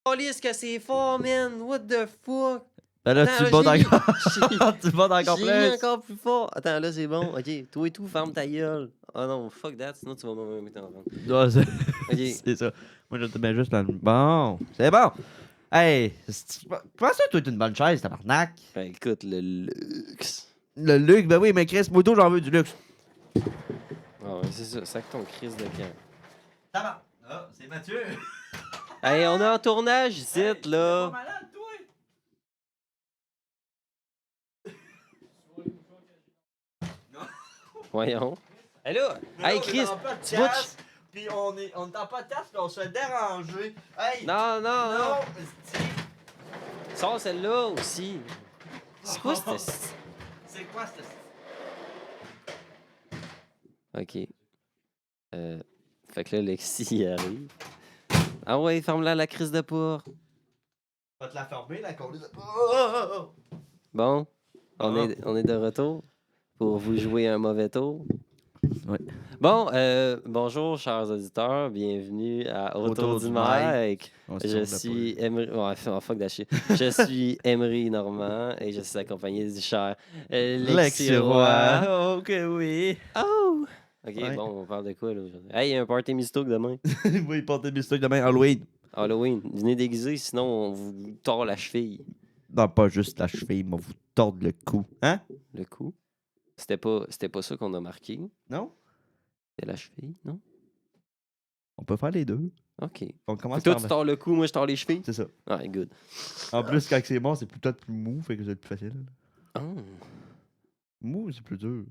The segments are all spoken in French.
Calisse que c'est fort, man. What the fuck? Ben là, Attends, tu le bats j'ai- encore. Tu le bats encore J'ai mis plus. encore plus fort. Attends, là, c'est bon. OK, toi et tout, ferme ta gueule. Oh non, fuck that, sinon tu vas me mettre en vente. Ouais, OK. c'est ça. Moi, je te mets juste dans le. Bon, c'est bon. Hey, comment ça, toi, t'es une bonne chaise, tabarnak? Ben écoute, le luxe. Le luxe, ben oui, mais Chris, moto, j'en veux du luxe. Ah ouais, c'est ça, sac ton crise de camp. Tabarnak. Ah, c'est Mathieu. Hey, on est en tournage ici, là. malade, toi. Voyons. Hey là, hey Chris, tu vas te- Puis on est en podcast, puis on se fait déranger. Hey! Non, non, non. Non! Sors celle-là aussi. C'est quoi cette... C'est quoi cette. OK. Fait que là, Lexi il arrive. Ah ouais, ferme-la la crise de porte. Va te la fermer, la colise. Bon, on est de retour pour vous jouer un mauvais tour. Ouais. Bon, bonjour chers auditeurs, bienvenue à Autour du mic. Je suis Emery... Ouais, fuck that shit. Je suis Emery Normand et je suis accompagné du cher Lexi Roy. Oh, ok, oui. Oh! OK, Ouais. bon, on parle de quoi là aujourd'hui? Hey, il y a un party mystoque demain. Oui, portez mes stocks demain, Halloween. Halloween, venez déguiser, sinon on vous tord la cheville. Non, pas juste la cheville, mais vous tordre le cou. Hein? Le coup. C'était pas ça qu'on a marqué. Non? C'était la cheville, non? On peut faire les deux. OK. On Fait commence que toi, par. tu tords le cou, moi, je tords les chevilles? C'est ça. Ouais, good. En plus, quand c'est mort, c'est peut-être plus mou, fait que c'est plus facile. Oh. Mou, c'est plus dur.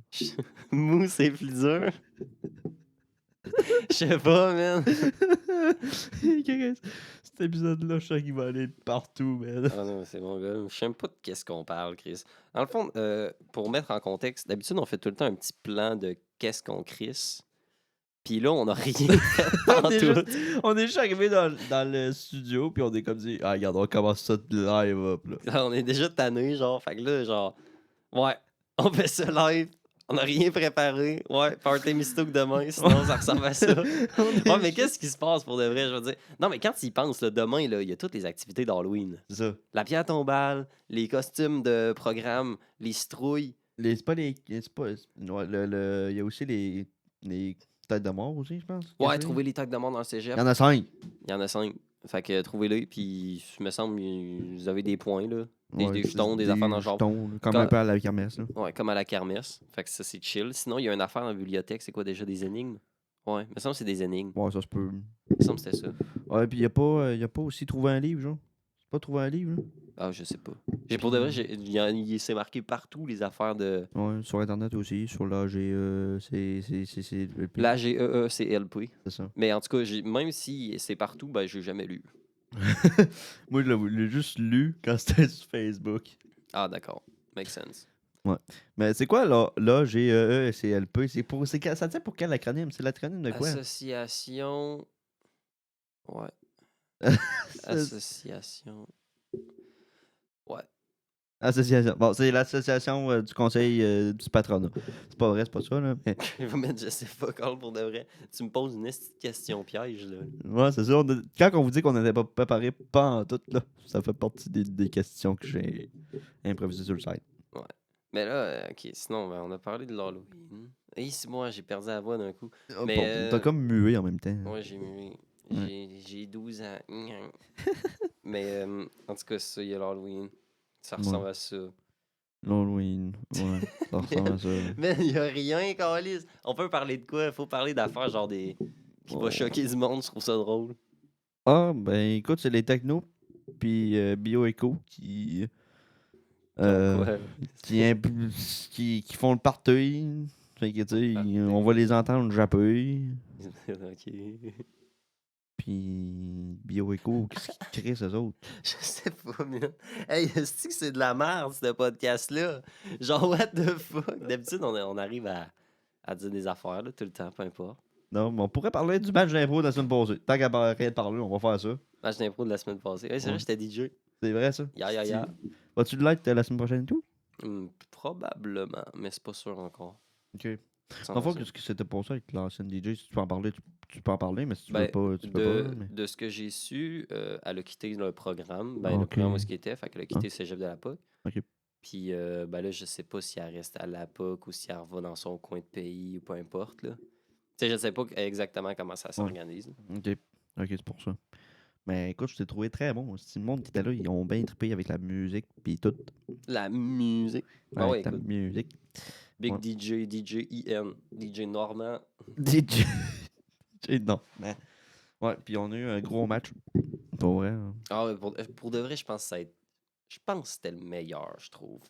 Mou, c'est plus dur. Je sais pas, man. Cet épisode-là, je sais qu'il va aller partout, man. Ah non, c'est bon, gars. Je sais même pas de qu'est-ce qu'on parle, Chris. Dans le fond, pour mettre en contexte, d'habitude, on fait tout le temps un petit plan de qu'est-ce qu'on crisse. Puis là, on n'a rien fait on, en est tout. on est juste arrivé dans le studio, puis on est comme dit, ah, regarde, on commence ça de live up, là. On est déjà tanné, genre. Fait que là, genre, ouais, on fait ça live. On n'a rien préparé. Ouais, party mystoque demain, sinon ça ressemble à ça. Ouais, mais qu'est-ce qui se passe pour de vrai, je veux dire? Non, mais quand tu y penses, là, demain, là, il y a toutes les activités d'Halloween. C'est ça. La pierre tombale, les costumes de programme, les citrouilles. C'est pas les. C'est pas. Ouais, il y a aussi les têtes de mort aussi, je pense. Ouais, trouver les tags de mort dans le cégep. Il y en a 5. Il y en a 5. Fait que trouvez-les, puis il me semble que vous avez des points, là. Des Ouais, jetons, des affaires dans le genre. jetons, comme Quand- un peu à la kermesse, là. Ouais, comme à la kermesse. Fait que ça, c'est chill. Sinon, il y a une affaire dans la bibliothèque. C'est quoi déjà, des énigmes? Ouais, il me semble que c'est des énigmes. Ouais, ça se peut. Il me semble que c'était ça. Ouais, puis il y a pas aussi trouvé un livre, genre. C'est pas trouvé un livre, là. Ah, je sais pas. Pour de vrai, c'est marqué partout, les affaires de... Ouais, sur Internet aussi, sur l'AGE, c'est. La GEECLP. C'est ça. Mais en tout cas, même si c'est partout, ben, j'ai jamais lu. Moi, je l'ai juste lu quand c'était sur Facebook. Ah, d'accord. Make sense. Mais c'est quoi, là, l'AGEECLP? Ça tient pour quel acronyme? C'est l'acronyme de quoi? Association... Ouais. Association... Ouais. Association. Bon, c'est l'association du conseil du patronat. C'est pas vrai, c'est pas ça, là. Mais... Je vais mettre je sais pas quand pour de vrai. Tu me poses une petite question piège, là. Ouais, c'est ça. Quand on vous dit qu'on n'était pas préparé, pas en tout, là, ça fait partie des questions que j'ai improvisées sur le site. Ouais. Mais là, ok, sinon, ben, on a parlé de l'Halloween. Et c'est moi, j'ai perdu la voix d'un coup. Oh, Mais, bon, t'as comme mué en même temps. Ouais, j'ai 12 ans. Mais en tout cas, ça, il y a l'Halloween. Ça ressemble à ça. L'Halloween, ouais, ça ressemble à ça. Mais il n'y a rien, Calis. On peut parler de quoi? Il faut parler d'affaires genre des. Qui va choquer du monde, je trouve ça drôle. Ah, ben écoute, c'est les technos puis BioEco qui. Ouais. Qui font le party. Fait que, tu sais, on va les entendre japper. Ok. Puis BioEco, qu'est-ce qu'ils créent, eux autres? Je sais pas, man. Hey, est-ce que c'est de la merde, ce podcast-là? Genre, what the fuck? D'habitude, on arrive à dire des affaires, là, tout le temps, peu importe. Non, mais on pourrait parler du match d'impro de la semaine passée. Tant qu'à arrêter de parler, on va faire ça. Match d'impro de la semaine passée. Ouais, c'est vrai, j'étais DJ. C'est vrai, ça? Ya. Vas-tu le like la semaine prochaine et tout? Probablement, mais c'est pas sûr encore. Ok. Dans le fond, qu'est-ce que c'était pour ça avec l'ancienne DJ? Si tu peux en parler, tu peux en parler, mais si tu veux Ben, pas, tu peux pas. Mais... de ce que j'ai su, elle a quitté le programme. Ben, Ok. le programme où ce qui était, fait qu'elle a quitté Ah. le cégep de la POC. Ok. Puis ben là, je sais pas si elle reste à la POC ou si elle va dans son coin de pays ou peu importe, là. Tu sais, je sais pas exactement comment ça s'organise. Ok. Ok, c'est pour ça. Mais écoute, je t'ai trouvé très bon. Si le monde qui était là, ils ont bien trippé avec la musique, puis tout. La musique. Ah ouais, Avec la écoute. musique. Big Ouais. DJ IN, DJ Normand. DJ. Non. Mais... Ouais, puis on a eu un gros match. Pour vrai. Hein. Ah ouais, pour de vrai, je pense que je pense que c'était le meilleur, je trouve.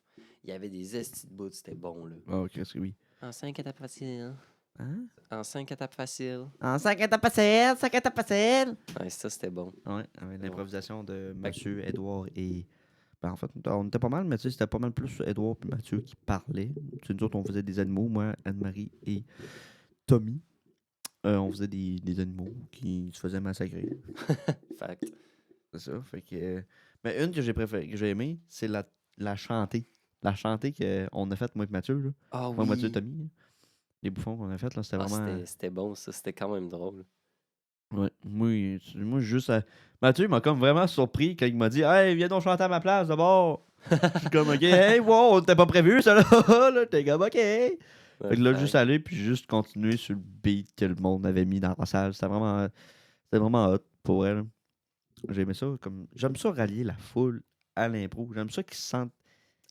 Il y avait des estis de bouts, c'était bon, là. Ah, ok, c'est oui. En 5 étapes faciles. Hein? En 5 étapes faciles. En 5 étapes faciles, 5 étapes faciles. Ouais, ça, c'était bon. Ouais, avec l'improvisation de Monsieur Edouard et. Ben, en fait, on était pas mal, mais tu sais, c'était pas mal plus Edouard et Mathieu qui parlaient. Tu sais, nous autres, on faisait des animaux, moi, Anne-Marie et Tommy. On faisait des animaux qui se faisaient massacrer. Fact. C'est ça. Fait que. Mais une que j'ai préférée, que j'ai aimée, c'est la chantée. La chantée qu'on a faite, moi et Mathieu. Là. Ah Moi, Mathieu et oui. Tommy. Là. Les bouffons qu'on a fait, là, c'était vraiment. C'était bon, ça. C'était quand même drôle. Ouais. Moi juste. Mathieu il m'a comme vraiment surpris quand il m'a dit Hey, viens donc chanter à ma place d'abord. Je suis comme OK, hey, wow, t'es pas prévu, ça là. Là, t'es comme OK. Fait que là, juste aller puis juste continuer sur le beat que le monde avait mis dans la salle. C'était vraiment hot pour elle. J'ai aimé ça. J'aime ça rallier la foule à l'impro. J'aime ça qu'ils se sentent.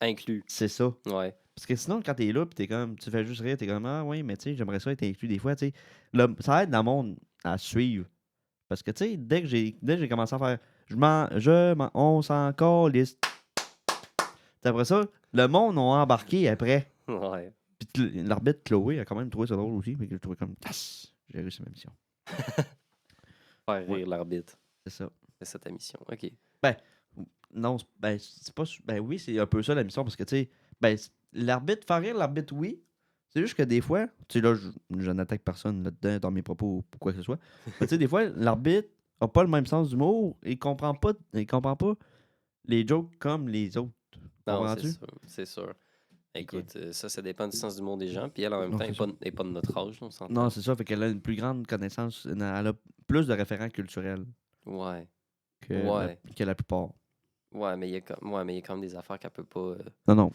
Inclus. C'est ça. Ouais. Parce que sinon, quand t'es là, pis t'es comme, tu fais juste rire, t'es comme, ah oui, mais tu sais, j'aimerais ça être inclus des fois, tu sais. Ça aide dans le monde à suivre. Parce que, tu sais, dès que j'ai commencé à faire, on s'en calisse. Après ça, le monde a embarqué après. Ouais. Puis l'arbitre Chloé a quand même trouvé ça drôle aussi. Mais je trouvais comme, yes, j'ai réussi ma mission. Faire rire l'arbitre. C'est ça. C'est ça ta mission. OK. Non, c'est pas. Ben oui, c'est un peu ça la mission parce que, tu sais, l'arbitre, faire rire l'arbitre, oui. C'est juste que des fois, tu sais, là, je n'attaque personne là-dedans dans mes propos ou quoi que ce soit. Mais tu sais, des fois, l'arbitre a pas le même sens d'humour et il comprend pas les jokes comme les autres. Non, Comprends-tu? c'est sûr. Écoute, ça dépend du sens du monde des gens. Puis elle, en même Non, temps, c'est elle n'est pas de notre âge, on s'entend. Non, c'est ça, fait qu'elle a une plus grande connaissance, elle a plus de référents culturels Ouais. que la plupart. Ouais, mais il y a quand même des affaires qu'elle peut pas Non,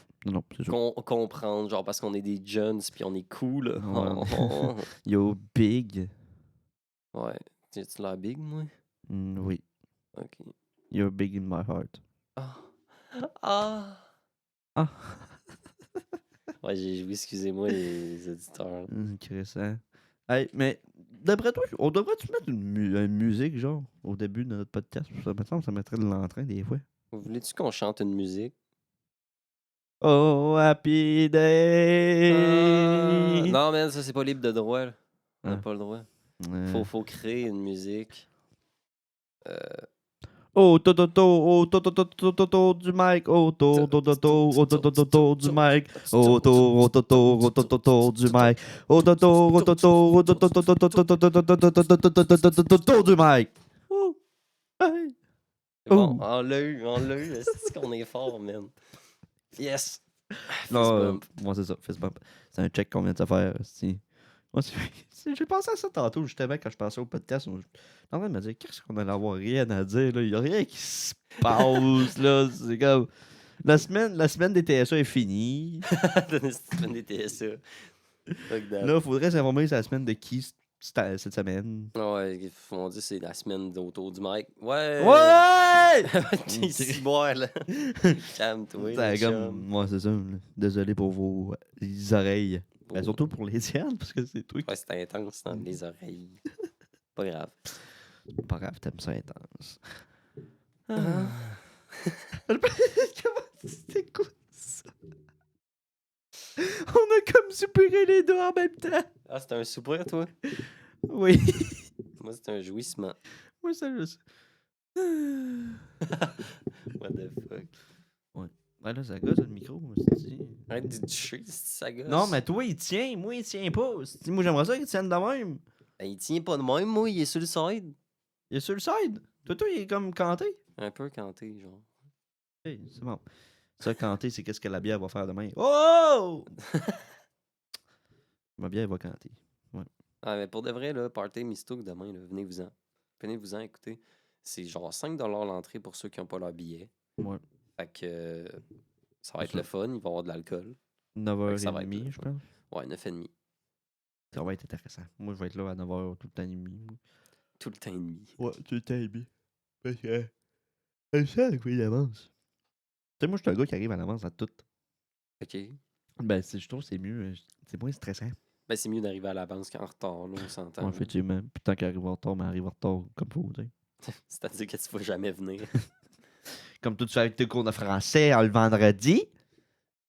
c'est sûr. comprendre, genre parce qu'on est des jeunes puis on est cool. Ouais. Yo, Big. Ouais. Tu l'air big, moi? Oui. OK. You're big in my heart. Ah. Ah. Ah. Ouais, j'ai joué, excusez-moi, les auditeurs. Chris, hein? Hey, mais d'après toi, on devrait-tu mettre une musique, genre, au début de notre podcast? Ça me semble que ça mettrait de l'entrain des fois. Voulais-tu qu'on chante une musique? Oh, happy day! Non, mais ça, c'est pas libre de droit. Là. On n'a Ah. pas le droit. Ouais. Faut créer une musique. Oh, du mic. Oh, du mic. Oh, du mic. Oh, du mic. Oh, hey. C'est bon, on l'a eu. C'est qu'on est fort, man. Yes! Non, moi, c'est ça, fist bump. C'est un check qu'on vient de se faire. Moi, j'ai pensé à ça tantôt, justement, quand je pensais au podcast. Je suis en train de me dire, qu'est-ce qu'on allait avoir rien à dire, là? Il n'y a rien qui se passe, là. C'est comme. La semaine des TSA est finie. La semaine des TSA. Là, il faudrait s'informer sur la semaine de qui cette semaine. Ouais, on dit c'est la semaine autour du mic. Ouais! Ouais! T'es ici boire, là. Calme-toi. C'est là, comme. chum. Moi, c'est ça. Là. Désolé pour vos oreilles. Ben, surtout pour les tiennes, parce que c'est toi qui. Ouais, c'était intense dans les oreilles. Pas grave. Pas grave, t'aimes ça intense. Ah. Comment c'était quoi ça? On a comme soupiré les deux en même temps. Ah, c'était un soupir, toi? Oui. Moi, c'était un jouissement. Moi, c'est juste. What the fuck? Ouais, là, ça gosse le micro. Arrête de toucher, ça gosse. Non, mais toi, il tient. Moi, il tient pas. Moi, j'aimerais ça qu'il tienne de même. Ben, il tient pas de même, moi, il est sur le side. Il est sur le side. Toi, il est comme canté. Un peu canté, genre. Hey, c'est bon. Ça, canté, c'est qu'est-ce que la bière va faire demain. Oh! m'a bien évocanté. Ah, mais pour de vrai, là, Party Mistook demain, là, venez-vous-en. Venez-vous-en, écoutez. C'est genre 5$ l'entrée pour ceux qui n'ont pas leur billet. Ouais. Fait que ça va C'est être ça. le fun, il va y avoir de l'alcool. Fait que ça va être 9h30, le je fun. pense. Ouais, 9h30. Ça va être intéressant. Moi, je vais être là à 9h tout le temps et demi. moi. Tout le temps et demi. Ouais, tout le temps et demi. Parce que. C'est ça, avec d'avance. Tu sais, moi, je suis un gars qui arrive à l'avance à tout. OK. Ben, je trouve que c'est mieux. C'est moins stressant. Ben, c'est mieux d'arriver à l'avance qu'en retard, là, on s'entend. Ouais, là. effectivement. Puis tant qu'il arrive en retard, mais arrive en retard comme faut, tu sais. C'est-à-dire que tu vas jamais venir. Comme tout tu fais avec tes cours de français le vendredi.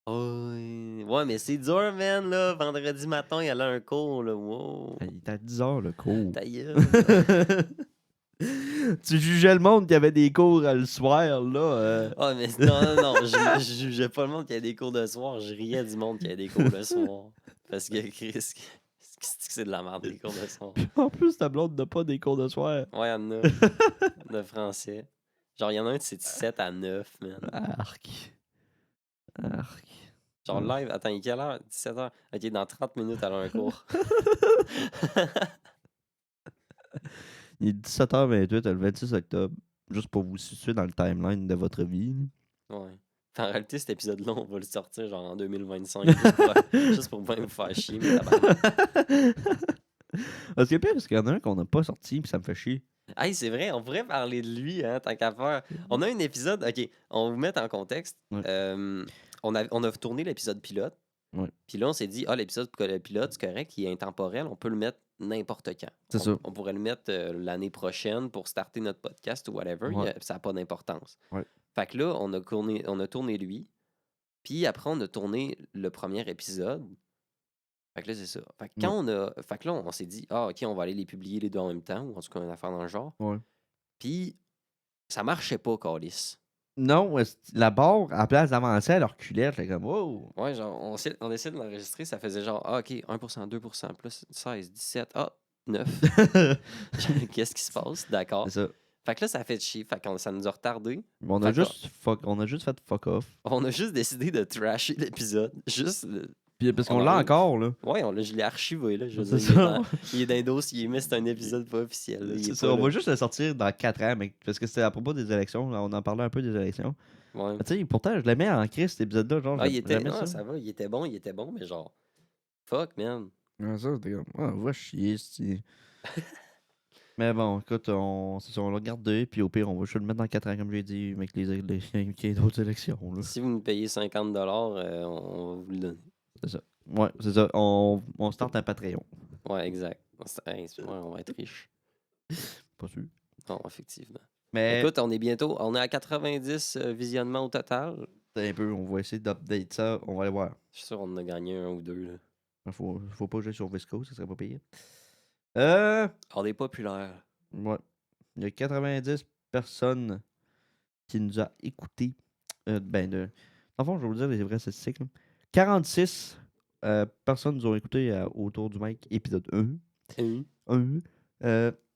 Ouais, mais c'est dur, man, là. Vendredi matin, il y a là un cours, là. Wow. Il était à 10h le cours. Ta gueule. Tu jugeais le monde qui avait des cours le soir, là. Ah, mais non, je jugeais pas le monde qui a des cours de soir. Je riais du monde qui a des cours le soir. Parce que Chris, c'est de la merde, des cours de soir. En plus, ta blonde n'a pas des cours de soir. Ouais, il y en a. De français. Genre, il y en a un, c'est de 7 à 9, man. Arc. Arc. Genre, live, attends, il est quelle heure? 17h. Ok, dans 30 minutes, elle a un cours. Il est 17h28 le 26 octobre. Juste pour vous situer dans le timeline de votre vie. Ouais. En réalité, cet épisode-là, on va le sortir genre en 2025. Juste pour bien vous faire chier, mais Parce que pire, parce qu'il y en a un qu'on n'a pas sorti, puis ça me fait chier. Hey, c'est vrai, on pourrait parler de lui, hein, tant qu'à faire. On a un épisode, ok, on va vous mettre en contexte. Ouais. On a tourné l'épisode pilote. Ouais. Puis là, on s'est dit, l'épisode pilote, c'est correct, il est intemporel, on peut le mettre n'importe quand. C'est ça. On pourrait le mettre l'année prochaine pour starter notre podcast ou whatever, Ouais. ça n'a pas d'importance. Ouais. Fait que là, on a tourné lui, puis après, on a tourné le premier épisode. Fait que là, c'est ça. Fait que fait que là, on s'est dit, ok, on va aller les publier les deux en même temps, ou en tout cas, une affaire dans le genre. Ouais. Puis, ça marchait pas, Calis. Non, la barre, à la place d'avancer, elle reculait. J'étais comme, wow. Ouais, genre, on essaie de l'enregistrer, ça faisait genre, ok, 1%, 2%, plus 16, 17, 9. Qu'est-ce qui se passe? D'accord. C'est ça. Fait que là, ça fait chier. Fait que ça nous a retardé. On a juste fait fuck off. On a juste décidé de trasher l'épisode. Juste. Puis parce qu'on On l'a enlève. encore, là. Ouais, je l'ai archivé, là. Je veux C'est dire, ça. il est dans les dossiers, mais c'est un épisode pas officiel. là. Il C'est est ça. pas On là. va juste le sortir dans 4 ans, mec. Parce que c'était à propos des élections. Là, on en parlait un peu des élections. Ouais. Tu sais, pourtant, je l'aimais en crise, cet épisode-là. Genre, Il était. j'aimais Non, ça. ça va, il était bon, mais genre. Fuck, man. Ouais, ça, c'était comme, on va chier, c'ti. Mais bon, écoute, c'est ça, on l'a gardé, puis au pire, on va juste le mettre dans 4 ans, comme j'ai dit, avec qu'il y ait d'autres élections. Là. Si vous nous payez 50$, on va vous le donner. C'est ça. Ouais, c'est ça. On starte un Patreon. Ouais, exact. On va être riche. Pas sûr. Non, effectivement. Mais Écoute, on est à 90 visionnements au total. un peu, on va essayer d'update ça. On va aller voir. Je suis sûr qu'on en a gagné un ou deux. Là. Faut pas jouer sur Visco, ça serait pas payé. On est populaire. Ouais. Il y a 90 personnes qui nous ont écoutés. En fond, je vais vous dire les vraies statistiques. Là. 46 personnes nous ont écouté autour du mic épisode 1.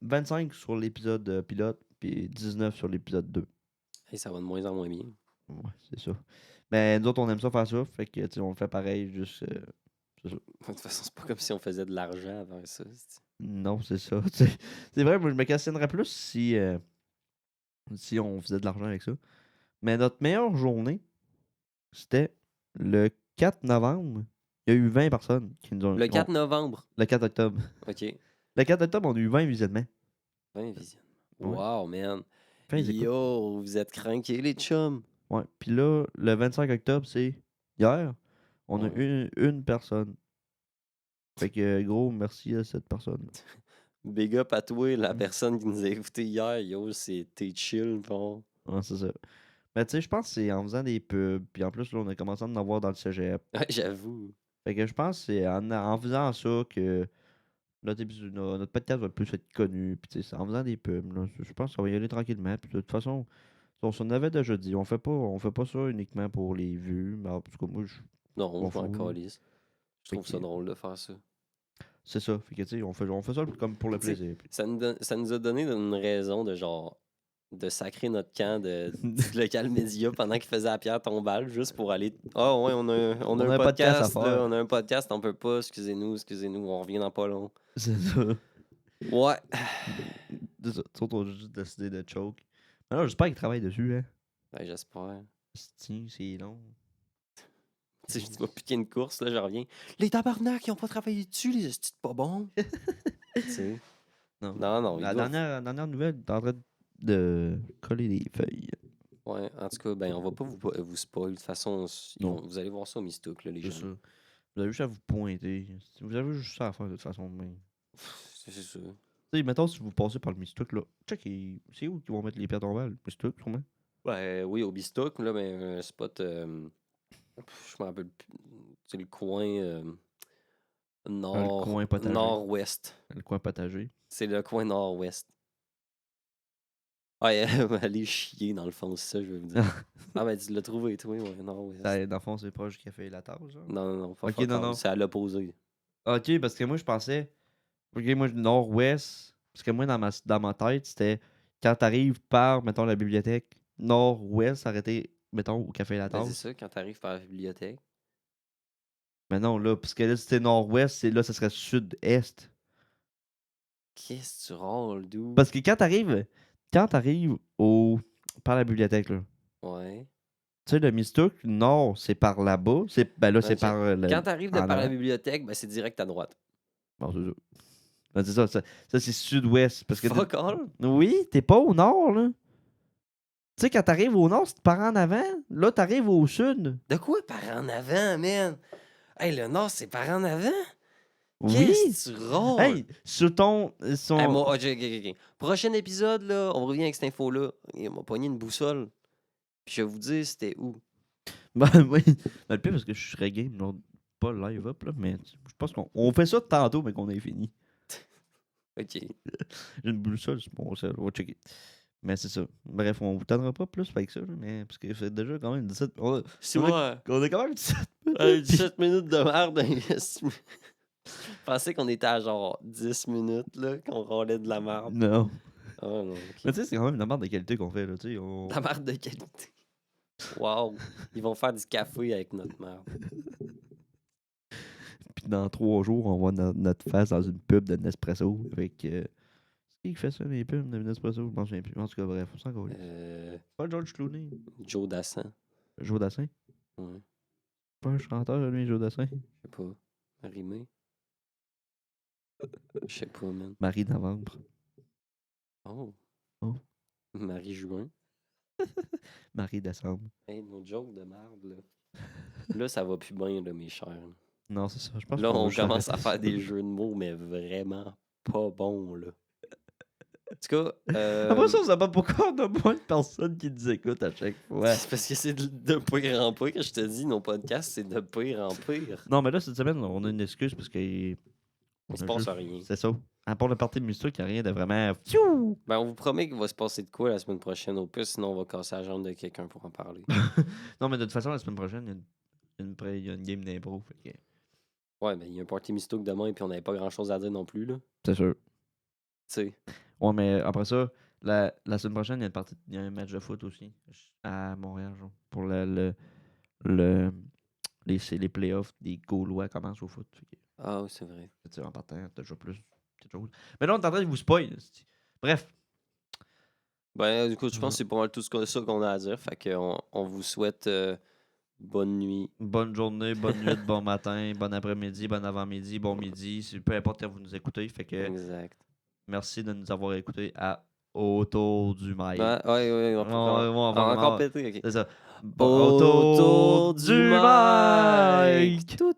25 sur l'épisode pilote, puis 19 sur l'épisode 2. Hey, ça va de moins en moins bien. Ouais, c'est ça. Mais nous autres, on aime ça faire ça. Fait que, tu sais, on le fait pareil, juste. C'est ça. De toute façon, c'est pas comme si on faisait de l'argent avant ça. Non, c'est ça. C'est vrai, moi, je me questionnerais plus si on faisait de l'argent avec ça. Mais notre meilleure journée, c'était le 4 novembre. Il y a eu 20 personnes qui nous ont. Le 4 novembre. Le 4 octobre. OK. Le 4 octobre, on a eu 20 visionnements. 20 visions. Ouais. Wow, man. 20 écoutes. Yo, vous êtes craqués, les chums. Ouais. Puis là, le 25 octobre, c'est hier. On a Ouais. une personne. Fait que, gros, merci à cette personne. Big up à toi, la personne qui nous a écouté hier. Yo, t'es chill, bon. Ouais, c'est ça. Mais tu sais, je pense que c'est en faisant des pubs. Puis en plus, là, on a commencé à en avoir dans le cégep. Ouais, j'avoue. Fait que je pense que c'est en faisant ça que notre podcast va plus être connu. Puis tu sais, c'est en faisant des pubs. Là, je pense qu'on va y aller tranquillement. Puis de toute façon, on s'en avait déjà dit. On fait pas ça uniquement pour les vues. Mais en tout cas, moi, Non, on m'en va en fous. calisse. Je trouve Fait ça que- drôle de faire ça. c'est ça. Fait que tu sais, on fait ça comme pour le Tu sais, plaisir. Puis- Ça nous a donné une raison de genre de sacrer notre camp du local média pendant qu'il faisait à Pierre Tombal, juste pour aller. Ah ouais, on a un podcast, à faire. là, on a un podcast, on peut pas, excusez-nous, on revient dans pas long. C'est ça. Ouais. C'est ça. On a juste décidé de choke. Alors, j'espère qu'il travaille dessus, hein. Ben, j'espère. C'est long. Tu sais, je vais piquer une course, là, je reviens. Les tabarnak, ils ont pas travaillé dessus, les estis de pas bons. Tu sais. Non, La ils doivent- dernière nouvelle, t'es en train de coller des feuilles. Ouais, en tout cas, ben, on va pas vous spoil. De toute façon, Non. vous allez voir ça au Mistook, là, les C'est gens. ça. Vous avez juste à vous pointer. Vous avez juste ça à faire de toute façon. Mais... C'est ça. Tu sais, mettons, si vous passez par le Mistook, là, check, c'est où qu'ils vont mettre les pierres tombales? Le Mistook, sûrement? Ouais, oui, au Bistook, là, ben, un spot, je me rappelle plus. C'est le coin Le coin potager. nord-ouest. Le coin potager. C'est le coin nord-ouest. Ouais, aller chier dans le fond, c'est ça, je veux vous dire. Ah, ben, tu l'as trouvé, toi, ouais, nord-ouest. Dans le fond, c'est proche du café et la tasse, genre. Non, pas Ok, fuck non, all, non. c'est à l'opposé. Ok, parce que moi, je pensais. Ok, moi, nord-ouest. Parce que moi, dans ma tête, c'était quand t'arrives par, mettons, la bibliothèque, nord-ouest, arrêter, mettons, au café et la Ben, c'est tasse. ça, quand t'arrives par la bibliothèque. Mais non, là, parce que là, si c'était nord-ouest, là, ça serait sud-est. Qu'est-ce que tu rôles, d'où? Parce que quand t'arrives par la bibliothèque, là, Ouais. tu sais, le Mistook, nord, c'est par là-bas. Ben là, c'est Ok. par Quand t'arrives en par la avant. bibliothèque, ben, c'est direct à droite. Bon, c'est ça. Ben, c'est ça, ça c'est sud-ouest. Parce que Fuck all? oui, t'es pas au nord, là. Tu sais, quand t'arrives au nord, c'est par en avant. Là, t'arrives au sud. De quoi par en avant, man? Hey, le nord, c'est par en avant? Oui. Qu'est-ce que tu rôles? Hey, sur ton. Hey, moi, ok. Prochain épisode, là, on revient avec cette info-là. Il m'a pogné une boussole. Puis je vais vous dire c'était où. Ben oui. Ben, le pire, parce que je serais game, genre, pas live up, là, mais je pense qu'on fait ça tantôt, mais qu'on ait fini. Ok. J'ai une boussole sur mon sel, on va checker. Mais c'est ça. Bref, on vous tendra pas plus avec ça, là, mais parce que c'est déjà quand même 17. C'est on a- moi. On a quand même 17 Hey, 17 minutes de merde. Je pensais qu'on était à genre 10 minutes, là, qu'on roulait de la merde. Non. Oh non. Mais tu sais, c'est quand même une merde de qualité qu'on fait, là, tu sais. De la merde de qualité. Wow. Ils vont faire du café avec notre merde. Puis dans 3 jours, on voit notre face dans une pub de Nespresso avec. C'est qui fait ça, les pubs de Nespresso? Je m'en souviens plus. En tout cas, bref, on s'en va. Pas George Clooney. Joe Dassin. Joe Dassin. Ouais. Pas un chanteur, lui, Joe Dassin. Je sais pas. Rimé. Je sais pas, man. Marie Novembre. Oh. Oh. Marie-Juin. Marie Décembre. Hey, nos jokes de merde, là. Là, ça va plus bien, là, mes chers. Non, c'est ça. Je pense Là, qu'on on va juste commence à arrêter faire ça. des jeux de mots, mais vraiment pas bons, là. En tout cas, Après ça, on sait pas pourquoi on a moins de personnes qui nous écoutent à chaque fois. c'est parce que c'est de pire en pire. Je te dis, nos podcasts, c'est de pire en pire. Non, mais là, cette semaine, on a une excuse parce que. Il se passe rien. C'est ça. À part le party de musique, il n'y a rien de vraiment. Pfiou! Ben, on vous promet qu'il va se passer de quoi la semaine prochaine au plus, sinon on va casser la jambe de quelqu'un pour en parler. Non, mais de toute façon, la semaine prochaine, il y a une game d'impro. Fait que... Ouais, ben, il y a un party mystouk demain, puis on n'avait pas grand chose à dire non plus, là. C'est sûr. Tu sais. Ouais, mais après ça, la semaine prochaine, il y a un match de foot aussi à Montréal, genre, pour les playoffs des Gaulois commencent au foot. Fait que, Ah oui, c'est vrai. tu sais, en partant, t'as déjà plus quelque chose. Mais là, on est en train de vous spoil. Bref. Ben, du coup, je pense que c'est pas mal tout ça qu'on a à dire. Fait qu'on on vous souhaite bonne nuit. Bonne journée, bonne nuit, bon matin, bon après-midi, bon avant-midi, bon midi. Peu importe quand vous nous écoutez. Fait que Exact. merci de nous avoir écoutés à Autour du Mail. Ouais, on va encore péter, ok. C'est ça. Autour du mic. Tout.